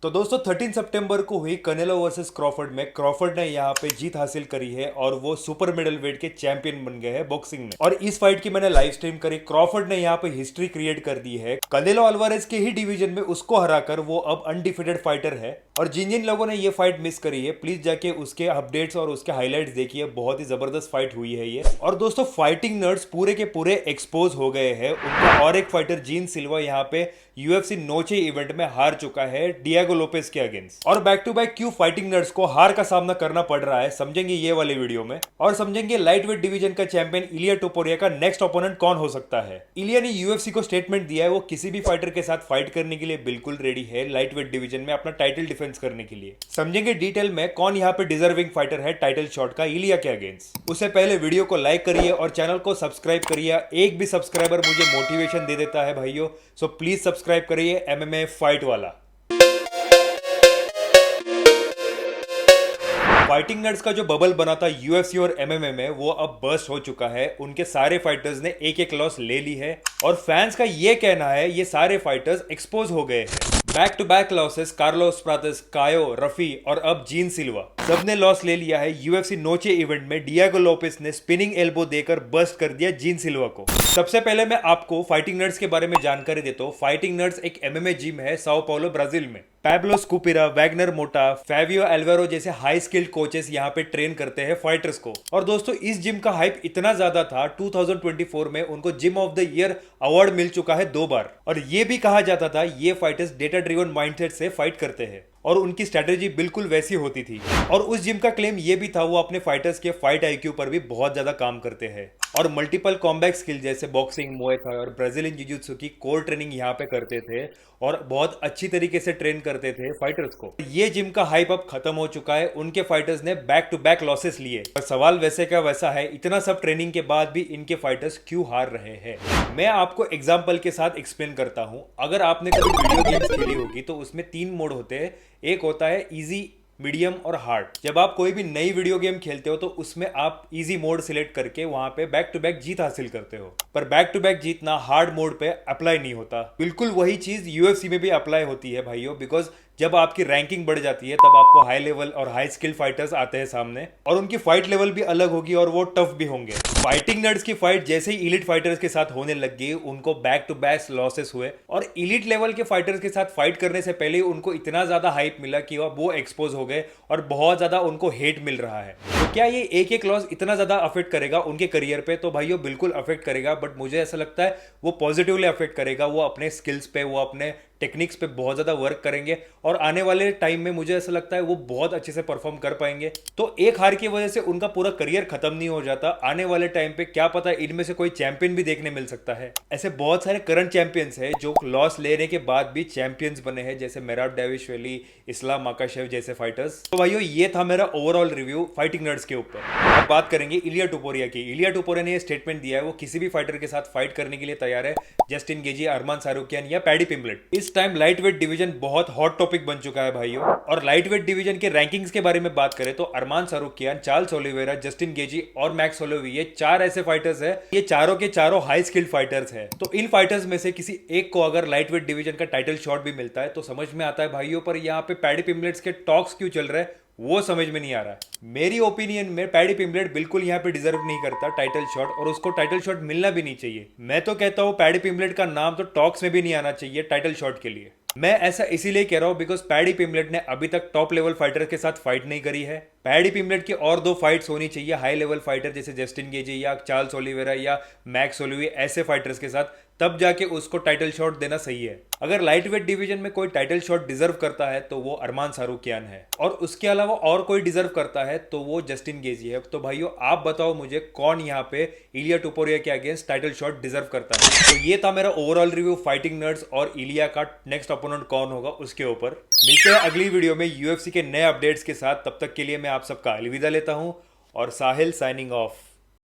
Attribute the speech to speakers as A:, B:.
A: तो दोस्तों 13 सितंबर को हुई कनेलो वर्सेस क्रॉफर्ड में क्रॉफर्ड ने यहाँ पे जीत हासिल करी है और वो सुपर मिडल वेट के चैंपियन बन गए हैं बॉक्सिंग में। और इस फाइट की मैंने लाइव स्ट्रीम करी। क्रॉफर्ड ने यहाँ पे हिस्ट्री क्रिएट कर दी है। कनेलो अल्वारेज के ही डिवीजन में उसको हराकर वो अब अनडिफिटेड फाइटर है। और जिन जिन लोगों ने ये फाइट मिस करी है प्लीज जाके उसके अपडेट्स और उसके हाईलाइट्स देखिए, बहुत ही जबरदस्त फाइट हुई है ये। और दोस्तों फाइटिंग नर्ड्स पूरे के पूरे एक्सपोज हो गए हैं। उनका और एक फाइटर जीन सिल्वा यहाँ पे यूएफसी नोचे इवेंट में हार चुका है डिएगो लोपेस के अगेंस्ट। और बैक टू बैक क्यों फाइटिंग नर्ड्स को हार का सामना करना पड़ रहा है समझेंगे ये वाले वीडियो में। और समझेंगे लाइट वेट डिवीजन का चैंपियन इलिया टोपुरिया का नेक्स्ट ओपोनेंट कौन हो सकता है। इलिया ने यूएफसी को स्टेटमेंट दिया है वो किसी भी फाइटर के साथ फाइट करने के लिए बिल्कुल रेडी है लाइट वेट डिवीजन में अपना टाइटल डिफेंस करने के लिए। समझेंगे डिटेल में कौन यहाँ पे डिजर्विंग फाइटर है टाइटल शॉट का इलिया के अगेंस्ट। उससे पहले वीडियो को लाइक करिए और चैनल को सब्सक्राइब करिए। एक भी सब्सक्राइबर मुझे मोटिवेशन दे देता है भाइयों, सो प्लीज सब्सक्राइब करिए एमएमए फाइट वाला। फाइटिंग नर्ड्स का जो बबल बना था यूएफसी और एमएमए में वो अब बर्स्ट हो चुका है। उनके सारे फाइटर्स ने एक एक लॉस ले ली है और फैंस का ये कहना है ये सारे फाइटर्स एक्सपोज हो गए हैं। Back to back losses Carlos Prates, Caio, Ruffy और अब जीन सिल्वा सबने लॉस ले लिया है। यूएफसी नोचे इवेंट में डिएगो लोपेस ने स्पिनिंग एल्बो देकर बस्ट कर दिया जीन सिल्वा को। सबसे पहले मैं आपको फाइटिंग नर्ड्स के बारे में जानकारी देता हूँ। फाइटिंग नर्ड्स एक एमएमए जिम है साओ पाउलो ब्राजील में। पैब्लो स्कूपिरा, वैगनर मोटा, फेवियो एल्वेरो जैसे हाई स्किल्ड कोचेस यहाँ पे ट्रेन करते हैं फाइटर्स को। और दोस्तों इस जिम का हाइप इतना ज्यादा था 2024 में उनको gym of the year award मिल चुका है 2 बार। और ये भी कहा जाता था ये फाइटर्स डेटा ड्रिवन माइंडसेट से फाइट करते हैं और उनकी स्ट्रेटेजी बिल्कुल वैसी होती थी। और उस जिम का क्लेम ये भी था वो अपने फाइटर्स के फाइट आईक्यू पर भी बहुत ज्यादा काम करते हैं और मल्टीपल कॉम्बैट स्किल जैसे बॉक्सिंग, मुए थाई और ब्राजीलियन जिजुत्सु की कोर ट्रेनिंग यहाँ पे करते थे और बहुत अच्छी तरीके से ट्रेन करते थे फाइटर्स को। ये जिम का हाइप अब खत्म हो चुका है। उनके फाइटर्स ने बैक टू बैक लॉसेस लिए। और सवाल वैसे का वैसा है, इतना सब ट्रेनिंग के बाद भी इनके फाइटर्स क्यों हार रहे हैं। मैं आपको एग्जाम्पल के साथ एक्सप्लेन करता हूं। अगर आपने कभी वीडियो गेम्स खेली होगी तो उसमें 3 मोड होते हैं। एक होता है इजी, मीडियम और हार्ड। जब आप कोई भी नई वीडियो गेम खेलते हो तो उसमें आप इजी मोड सिलेक्ट करके वहां पे बैक टू बैक जीत हासिल करते हो। पर बैक टू बैक जीतना हार्ड मोड पे अप्लाई नहीं होता। बिल्कुल वही चीज यूएफसी में भी अप्लाई होती है भाइयों, बिकॉज जब आपकी रैंकिंग बढ़ जाती है तब आपको हाई लेवल और हाई स्किल फाइटर्स आते हैं सामने और उनकी फाइट लेवल भी अलग होगी और वो टफ भी होंगे। फाइटिंग नर्ड्स की फाइट जैसे ही इलीट फाइटर्स के साथ होने लग गई उनको बैक टू बैक लॉसेस हुए और इलीट लेवल के फाइटर्स के साथ फाइट करने से पहले उनको इतना ज्यादा हाइप मिला कि वो एक्सपोज हो गए और बहुत ज्यादा उनको हेट मिल रहा है। तो क्या ये एक एक लॉस इतना ज्यादा अफेक्ट करेगा उनके करियर पे? तो भाइयों बिल्कुल अफेक्ट करेगा, बट मुझे ऐसा लगता है वो पॉजिटिवली अफेक्ट करेगा। वो अपने स्किल्स पे, वो अपने टेक्निक्स पे बहुत ज्यादा वर्क करेंगे और आने वाले टाइम में मुझे ऐसा लगता है वो बहुत अच्छे से परफॉर्म कर पाएंगे। तो एक हार की वजह से उनका पूरा करियर खत्म नहीं हो जाता। आने वाले टाइम पे क्या पता इनमें से कोई चैंपियन भी देखने मिल सकता है। ऐसे बहुत सारे करंट चैंपियंस हैं जो लॉस लेने के बाद भी चैंपियंस बने हैं, जैसे मेराब डेविशवेली, इस्लाम माकाशेव जैसे फाइटर्स। तो भाइयों ये था मेरा ओवरऑल रिव्यू फाइटिंग नर्ड्स के ऊपर। अब बात करेंगे इलिया टोपुरिया की। इलिया टोपुरिया ने ये स्टेटमेंट दिया है वो किसी भी फाइटर के साथ फाइट करने के लिए तैयार है, जस्टिन गेजी, अरमान सारूकियान या पैडी पिम्बलेट। इस टाइम लाइट वेट डिवीजन बहुत हॉट टॉपिक बन चुका है भाइयों। और लाइट वेट डिवीजन के रैंकिंग्स के बारे में बात करें तो अरमान सारूकियान, चार्ल्स ओलिवेरा, जस्टिन गेजी और मैक्स होलोवी ये 4 ऐसे फाइटर्स हैं। ये चारों के चारों हाई स्किल्ड फाइटर्स हैं। तो इन फाइटर्स में से किसी एक को अगर लाइट वेट डिवीजन का टाइटल शॉट भी मिलता है तो समझ में आता है भाइयों। पर यहाँ पे पैडी पिम्बलेट्स के टॉक्स क्यों चल रहे हैं वो समझ में नहीं आ रहा है। मेरी ओपिनियन में पैडी पिम्बलेट बिल्कुल यहाँ पे डिजर्व नहीं करता टाइटल शॉट और उसको टाइटल शॉट मिलना भी नहीं चाहिए। मैं तो कहता हूँ पैडी पिम्बलेट का नाम तो टॉक्स में भी नहीं आना चाहिए टाइटल शॉट के लिए। मैं ऐसा इसीलिए कह रहा हूं बिकॉज पैडी पिम्बलेट ने अभी तक टॉप लेवल फाइटर के साथ फाइट नहीं करी है। पैडी पिम्बलेट की और 2 फाइट्स होनी चाहिए हाई लेवल फाइटर जैसे जस्टिन गेजी या चार्ल्स ओलिवेरा या मैक्स होलोवी ऐसे फाइटर्स के साथ, तब जाके उसको टाइटल शॉट देना सही है। अगर लाइट वेट डिवीजन में कोई टाइटल शॉट डिजर्व करता है तो वो अरमान सारूकियान है और उसके अलावा और कोई डिजर्व करता है तो वो जस्टिन गेजी है। तो भाइयों आप बताओ मुझे कौन यहाँ पे इलिया टोपुरिया के अगेंस्ट टाइटल शॉट डिजर्व करता है। तो ये था मेरा ओवरऑल रिव्यू फाइटिंग नर्ड्स और इलिया का नेक्स्ट ओपोनेंट कौन होगा उसके ऊपर। मिलते हैं अगली वीडियो में यूएफसी के नए अपडेट्स के साथ। तब तक के लिए मैं आप सबका अलविदा लेता हूं और साहिल साइनिंग ऑफ।